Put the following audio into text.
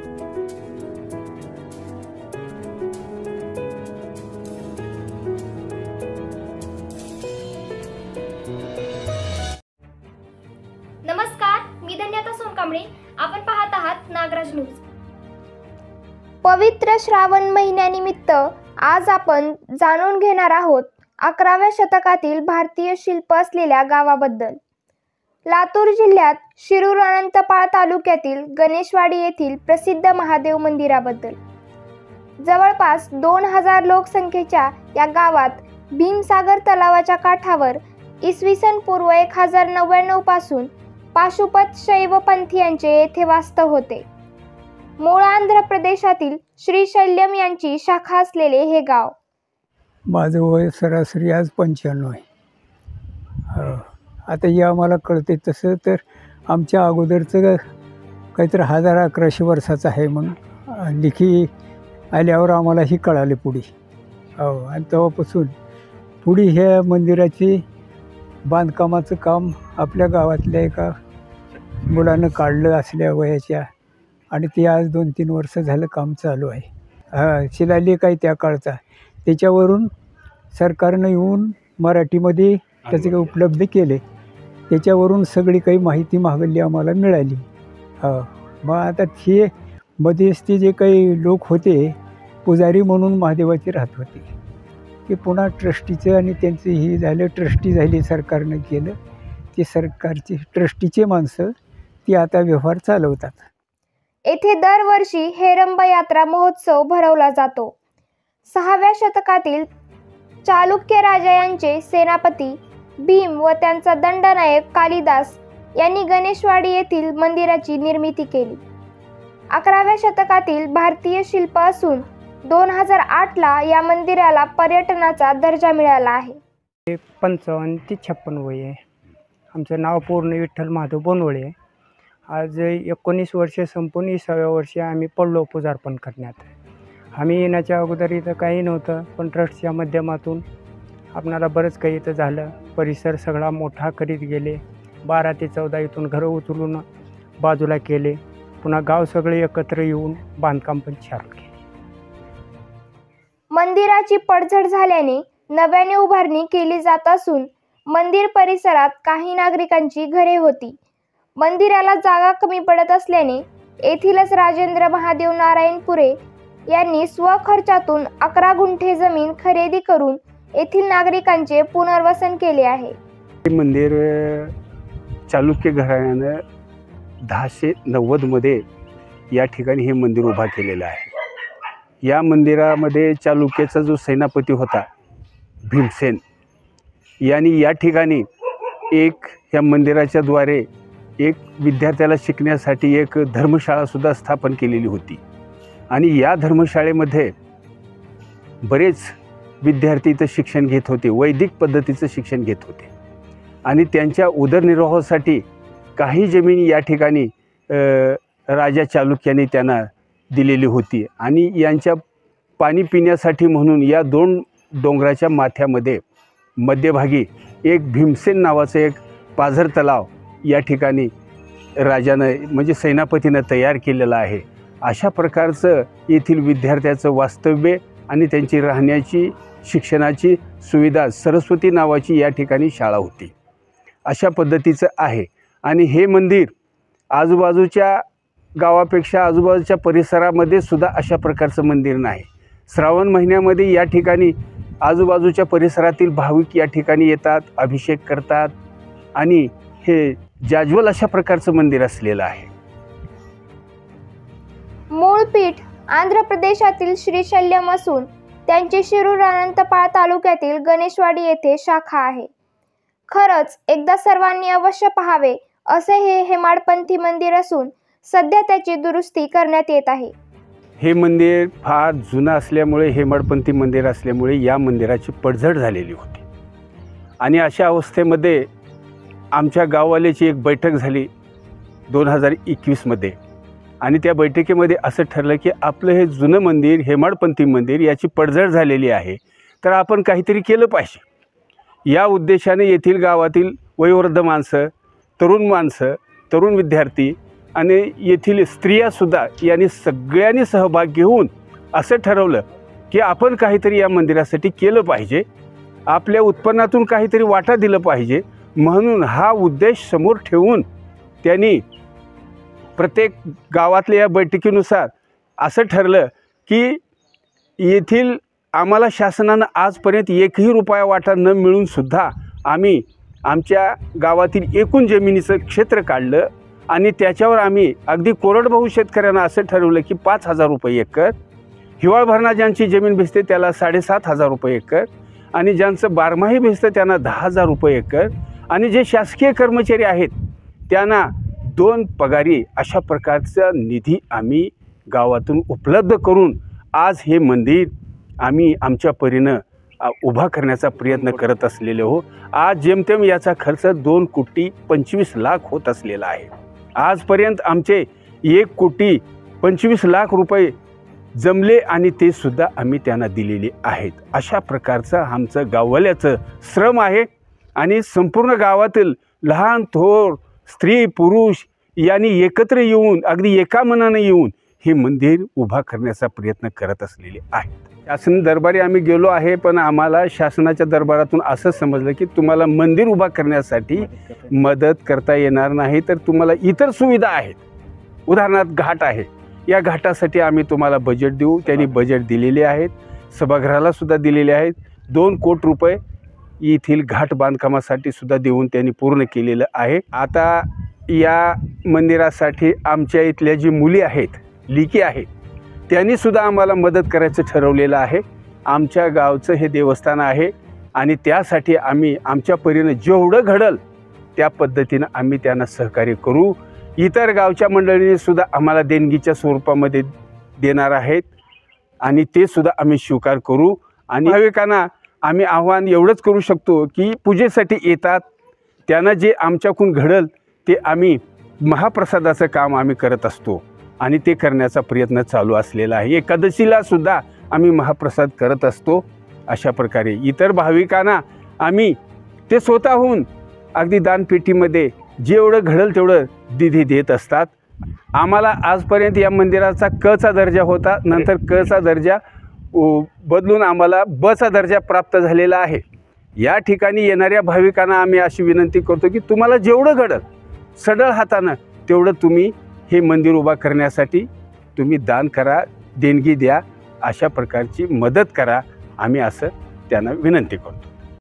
नमस्कार, मी धन्यता सोनकांबळे. आपण पाहत आहात नागराज न्यूज. पवित्र श्रावण महिन्यानिमित्त आज आपण जाणून घेणार आहोत 11व्या शतकातील भारतीय शिल्प असलेल्या गावाबद्दल. लातूर जिल्ह्यात शिरूर अनंतपाळ तालुक्यातील गणेशवाडी येथील प्रसिद्ध महादेव मंदिराबद्दल. जवळपास 2000 लोकसंख्येच्या या गावात भीमसागर तलावाच्या काठावर इसवी सन पूर्व 1099 पासून पाशुपत शैव पंथीयांचे येथे वास्तव होते. मूळ आंध्र प्रदेशातील श्रीशैल्यम यांची शाखा असलेले हे गाव. माझं वय सरासरी आज 95 आहे. आता हे आम्हाला कळते तसं तर आमच्या अगोदरचं काहीतरी 1100 वर्षाचं आहे म्हणून लिखी आल्यावर आम्हाला ही कळाले पुढे. आणि तेव्हापासून पुढे ह्या मंदिराची बांधकामाचं काम आपल्या गावातल्या एका मुलानं काढलं असल्या वयाच्या, आणि ते आज 2-3 वर्ष झालं काम चालू आहे. शिलालेख आहे त्या काळचा, त्याच्यावरून सरकारनं येऊन मराठीमध्ये त्याचे उपलब्ध केले, त्याच्यावरून सगळी काही माहिती मागली आम्हाला मिळाली. मग आता हे मध्यस्थी जे काही लोक होते पुजारी म्हणून महादेवाचे राहत होते, ते पुन्हा ट्रस्टीचं आणि त्यांचं हे झालं, ट्रस्टी झाली सरकारनं केलं. ते सरकारची ट्रस्टीचे माणसं ती आता व्यवहार चालवतात. येथे दरवर्षी हेरंब यात्रा महोत्सव भरवला जातो. 6व्या शतकातील चालुक्य राजा यांचे सेनापती भीम व त्यांचा दंडनायक कालिदास यांनी गणेशवाडी येथील मंदिराची निर्मिती केली. 11व्या शतकातील भारतीय शिल्प असून 2008ला या मंदिराला पर्यटनाचा दर्जा मिळाला आहे. 55 ते 56 वय आहे. आमचं नाव पूर्ण विठ्ठल महादेव बोनवळे आहे. आज 19 वर्ष संपून 20व्या वर्षी आम्ही पडलो पूजार्पण करण्यात. आम्ही येण्याच्या अगोदर इथं काही नव्हतं, पण ट्रस्टच्या माध्यमातून आपणाला बरंच काही इथं झालं. परिसर सगळा मोठा करीत गेले. 12 ते 14 इथून घरं उचलून बाजूला केले. पुन्हा गाव सगळे एकत्र येऊन बांधकाम पण चालू केले. मंदिराची पडझड झाल्याने नव्याने उभारणी केली जात असून मंदिर परिसरात काही नागरिकांची घरे होती. मंदिराला जागा कमी पडत असल्याने येथीलच राजेंद्र महादेव नारायणपुरे यांनी स्वखर्चातून 11 गुंठे जमीन खरेदी करून येथील नागरिकांचे पुनर्वसन केले आहे. हे मंदिर चालुक्य घराण्यानं 1090 मध्ये या ठिकाणी हे मंदिर उभा केलेलं आहे. या मंदिरामध्ये चालुक्याचा जो सेनापती होता भीमसेन यांनी या ठिकाणी या मंदिराच्या द्वारे एक विद्यार्थ्याला शिकण्यासाठी एक धर्मशाळासुद्धा स्थापन केलेली होती. आणि या धर्मशाळेमध्ये बरेच विद्यार्थी इथं शिक्षण घेत होते, वैदिक पद्धतीचं शिक्षण घेत होते. आणि त्यांच्या उदरनिर्वाहासाठी काही जमीन या ठिकाणी राजा चालुक्याने त्यांना दिलेली होती. आणि यांच्या पाणी पिण्यासाठी म्हणून या 2 डोंगराच्या माथ्यामध्ये मध्यभागी एक भीमसेन नावाचं एक पाझर तलाव या ठिकाणी राजानं म्हणजे सेनापतीनं तयार केलेलं आहे. अशा प्रकारचं येथील विद्यार्थ्याचं वास्तव्य आणि त्यांची राहण्याची शिक्षणाची सुविधा, सरस्वती नावाची या ठिकाणी शाळा होती. अशा पद्धतीचं आहे. आणि हे मंदिर आजूबाजूच्या गावापेक्षा आजूबाजूच्या परिसरामध्ये सुद्धा अशा प्रकारचं मंदिर नाही. श्रावण महिन्यामध्ये या ठिकाणी आजूबाजूच्या परिसरातील भाविक या ठिकाणी येतात, अभिषेक करतात. आणि हे जाज्वल अशा प्रकारचं मंदिर असलेलं आहे. मूळ पीठ आंध्र प्रदेशातील श्रीशैल्यम असून त्यांची शिरूर अनंतपाळ तालुक्यातील गणेशवाडी येथे शाखा आहे. खरंच एकदा सर्वांनी अवश्य पाहावे असे हे हेमाडपंथी मंदिर असून सध्या त्याची दुरुस्ती करण्यात येत आहे. हे मंदिर फार जुनं असल्यामुळे, हेमाडपंथी मंदिर असल्यामुळे या मंदिराची पडझड झालेली होती. आणि अशा अवस्थेमध्ये आमच्या गाववाल्याची एक बैठक झाली 2021 आणि त्या बैठकीमध्ये असं ठरलं की आपलं हे जुनं मंदिर, हेमाडपंथी मंदिर याची पडझड झालेली आहे, तर आपण काहीतरी केलं पाहिजे. या उद्देशाने येथील गावातील वयोवृद्ध माणसं, तरुण विद्यार्थी आणि येथील स्त्रियासुद्धा यांनी सगळ्यांनी सहभाग घेऊन असं ठरवलं की आपण काहीतरी या मंदिरासाठी केलं पाहिजे, आपल्या उत्पन्नातून काहीतरी वाटा दिलं पाहिजे. म्हणून हा उद्देश समोर ठेवून त्यांनी प्रत्येक गावातल्या या बैठकीनुसार असं ठरलं की येथील आम्हाला शासनानं आजपर्यंत एकही रुपया वाटा न मिळूनसुद्धा आम्ही आमच्या गावातील एकूण जमिनीचं क्षेत्र काढलं आणि त्याच्यावर आम्ही अगदी कोरडभाऊ शेतकऱ्यांना असं ठरवलं की 5,000 रुपये एकर, हिवाळ भरणा ज्यांची जमीन भिजते त्याला 7,500 रुपये एकर आणि ज्यांचं बारमाही भिजतं त्यांना 10,000 रुपये एकर आणि जे शासकीय कर्मचारी आहेत त्यांना 2 पगारी अशा प्रकारचा निधी आम्ही गावातून उपलब्ध करून आज हे मंदिर आम्ही आमच्या परीनं उभा करण्याचा प्रयत्न करत असलेले हो. आज जेमतेम याचा खर्च 2,25,00,000 होत असलेला आहे. आजपर्यंत आमचे 1,25,00,000 रुपये जमले आणि ते सुद्धा आम्ही त्यांना दिलेले आहेत. अशा प्रकारचं आमचं गाववाल्याचं श्रम आहे आणि संपूर्ण गावातील लहान थोर स्त्री पुरुष यांनी एकत्र येऊन अगदी एका मनाने येऊन हे मंदिर उभा करण्याचा प्रयत्न करत असलेले आहेत. शासन दरबारी आम्ही गेलो आहे, पण आम्हाला शासनाच्या दरबारातून असं समजलं की तुम्हाला मंदिर उभा करण्यासाठी मदत करता येणार नाही, तर तुम्हाला इतर सुविधा आहेत. उदाहरणार्थ घाट आहे, या घाटासाठी आम्ही तुम्हाला बजेट देऊ. त्यांनी बजेट दिलेले आहेत, सभागृहाला सुद्धा दिलेले आहेत. 2 कोटी रुपये येथील घाट बांधकामासाठी सुद्धा देऊन त्यांनी पूर्ण केलेलं आहे. आता या मंदिरासाठी आमच्या इथल्या जी मुली आहेत, लिकी आहेत, त्यांनी सुद्धा आम्हाला मदत करायचं ठरवलेलं आहे. आमच्या गावचं हे देवस्थान आहे आणि त्यासाठी आम्ही आमच्या परीनं जेवढं घडल त्या पद्धतीनं आम्ही त्यांना सहकार्य करू. इतर गावच्या मंडळींनी सुद्धा आम्हाला देणगीच्या स्वरूपामध्ये देणार आहेत आणि ते सुद्धा आम्ही स्वीकार करू. आणि भाविकांना आम्ही आव्हान एवढंच करू शकतो की पूजेसाठी येतात त्यांना जे आमच्याकडून घडल ते आम्ही महाप्रसादाचं काम आम्ही करत असतो आणि ते करण्याचा प्रयत्न चालू असलेला आहे. एकादशीला सुद्धा आम्ही महाप्रसाद करत असतो. अशा प्रकारे इतर भाविकांना आम्ही ते स्वतःहून अगदी दानपेटीमध्ये जेवढं घडल तेवढं निधी देत असतात. आम्हाला आजपर्यंत या मंदिराचा कचा दर्जा होता, नंतर कचा दर्जा बदलून आम्हाला बचा दर्जा प्राप्त झालेला आहे. या ठिकाणी येणाऱ्या भाविकांना आम्ही अशी विनंती करतो की तुम्हाला जेवढं घडल सढळ हातानं तेवढं तुम्ही हे मंदिर उभा करण्यासाठी तुम्ही दान करा, देणगी द्या, अशा प्रकारची मदत करा. आम्ही असं त्यांना विनंती करतो.